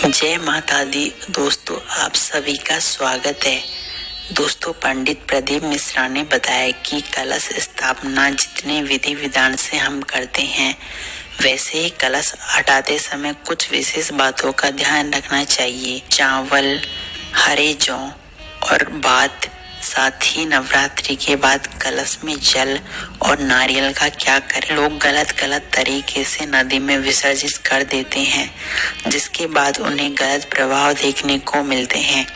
जय माता दी। दोस्तों, आप सभी का स्वागत है। दोस्तों, पंडित प्रदीप मिश्रा ने बताया कि कलश स्थापना जितने विधि विधान से हम करते हैं, वैसे ही कलश हटाते समय कुछ विशेष बातों का ध्यान रखना चाहिए। चावल, हरे जौ और बात, साथ ही नवरात्रि के बाद कलश में जल और नारियल का क्या करें। लोग गलत तरीके से नदी में विसर्जित कर देते हैं, जिसके बाद उन्हें गलत प्रभाव देखने को मिलते हैं।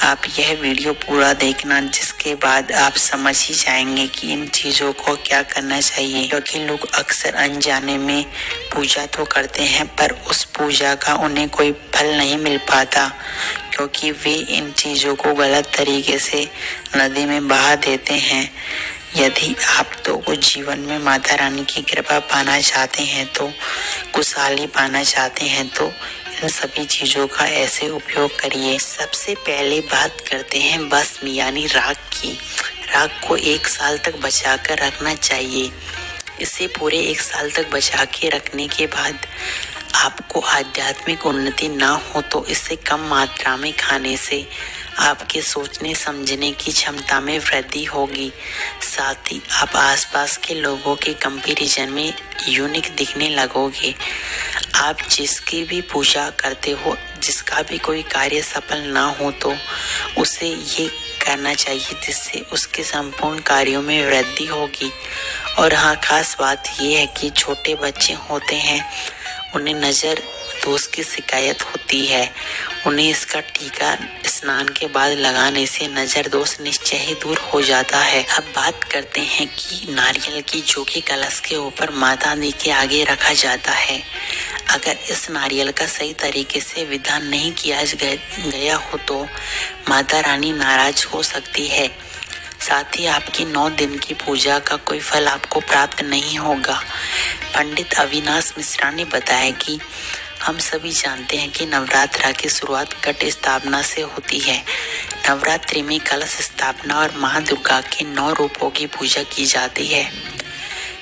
आप यह वीडियो पूरा देखना, जिसके बाद आप समझ ही जाएंगे कि इन चीजों को क्या करना चाहिए। क्योंकि लोग अक्सर अनजाने में पूजा तो करते हैं, पर उस पूजा का उन्हें कोई फल नहीं मिल पाता, क्योंकि वे इन चीजों को गलत तरीके से नदी में बहा देते हैं। यदि आप तो कुछ जीवन में माता रानी की कृपा पाना चाहते हैं, तो खुशहाली पाना चाहते हैं, तो इन सभी चीजों का ऐसे उपयोग करिए। सबसे पहले बात करते हैं भस्म यानी राख की। राख को 1 साल तक बचा कर रखना चाहिए। इसे पूरे 1 साल तक बचा के रखने के बाद आपको आध्यात्मिक उन्नति ना हो, तो इसे कम मात्रा में खाने से आपके सोचने समझने की क्षमता में वृद्धि होगी। साथ ही आप आसपास के लोगों के कंपैरिजन में यूनिक दिखने लगोगे। आप जिसकी भी पूजा करते हो, जिसका भी कोई कार्य सफल ना हो, तो उसे ये करना चाहिए, जिससे उसके संपूर्ण कार्यों में वृद्धि होगी। और हाँ, खास बात ये है कि छोटे बच्चे होते हैं, उन्हें नजर दोष की शिकायत होती है। उन्हें इसका टीका स्नान के बाद लगाने से नजर दोष निश्चय ही दूर हो जाता है। अब बात करते हैं कि नारियल की, जो कि कलश के ऊपर माता दी के आगे रखा जाता है। अगर इस नारियल का सही तरीके से विधान नहीं किया गया हो, तो माता रानी नाराज हो सकती है। साथ ही आपकी 9 दिन की पूजा का कोई फल आपको प्राप्त नहीं होगा। पंडित अविनाश मिश्रा ने बताया कि हम सभी जानते हैं कि नवरात्रा की शुरुआत घट स्थापना से होती है। नवरात्रि में कलश स्थापना और माँ दुर्गा के 9 रूपों की पूजा की जाती है।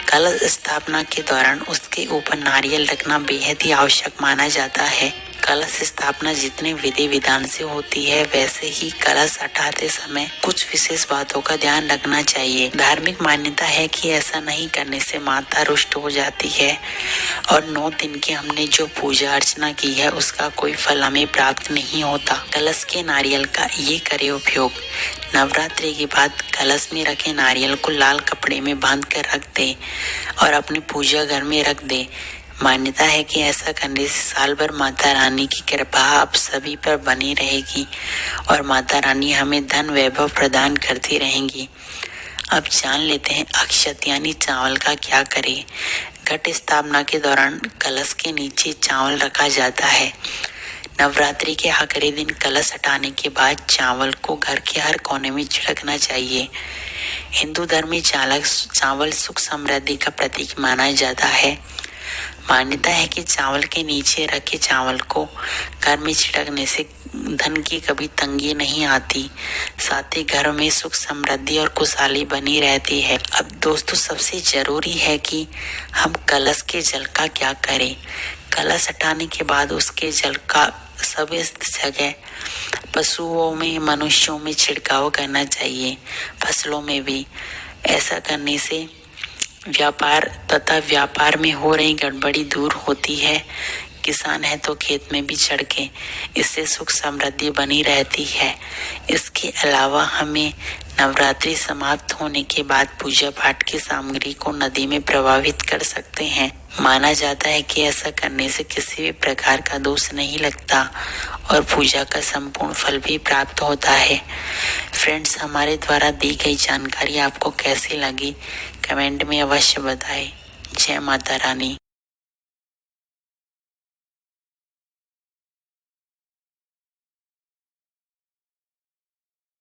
कलश स्थापना के दौरान उसके ऊपर नारियल रखना बेहद ही आवश्यक माना जाता है। कलश स्थापना जितने विधि विधान से होती है, वैसे ही कलश हटाते समय कुछ विशेष बातों का ध्यान रखना चाहिए। धार्मिक मान्यता है कि ऐसा नहीं करने से माता रुष्ट हो जाती है और 9 दिन की हमने जो पूजा अर्चना की है, उसका कोई फल हमें प्राप्त नहीं होता। कलश के नारियल का ये करे उपयोग। नवरात्रि के बाद कलश में रखे नारियल को लाल कपड़े में बांध कर रख दे और अपनी पूजा घर में रख दे। मान्यता है कि ऐसा करने से साल भर माता रानी की कृपा आप सभी पर बनी रहेगी और माता रानी हमें धन वैभव प्रदान करती रहेंगी। अब जान लेते हैं अक्षत यानी चावल का क्या करें। घट स्थापना के दौरान कलश के नीचे चावल रखा जाता है। नवरात्रि के आखिरी दिन कलश हटाने के बाद चावल को घर के हर कोने में छिड़कना चाहिए। हिंदू धर्म में चावल सुख समृद्धि का प्रतीक माना जाता है। मान्यता है कि चावल के नीचे रखे चावल को घर में छिड़कने से धन की कभी तंगी नहीं आती। साथ ही घर में सुख समृद्धि और खुशहाली बनी रहती है। अब दोस्तों, सबसे जरूरी है कि हम कलश के जल का क्या करें। कलश हटाने के बाद उसके जल का सभी जगह पशुओं में, मनुष्यों में छिड़काव करना चाहिए, फसलों में भी। ऐसा करने से व्यापार में हो रही गड़बड़ी दूर होती है। किसान है तो खेत में भी छिड़के, इससे सुख समृद्धि बनी रहती है। इसके अलावा हमें नवरात्रि समाप्त होने के बाद पूजा पाठ की सामग्री को नदी में प्रवाहित कर सकते हैं। माना जाता है कि ऐसा करने से किसी भी प्रकार का दोष नहीं लगता और पूजा का संपूर्ण फल भी प्राप्त होता है। फ्रेंड्स, हमारे द्वारा दी गई जानकारी आपको कैसी लगी, कमेंट में अवश्य बताएं। जय माता रानी।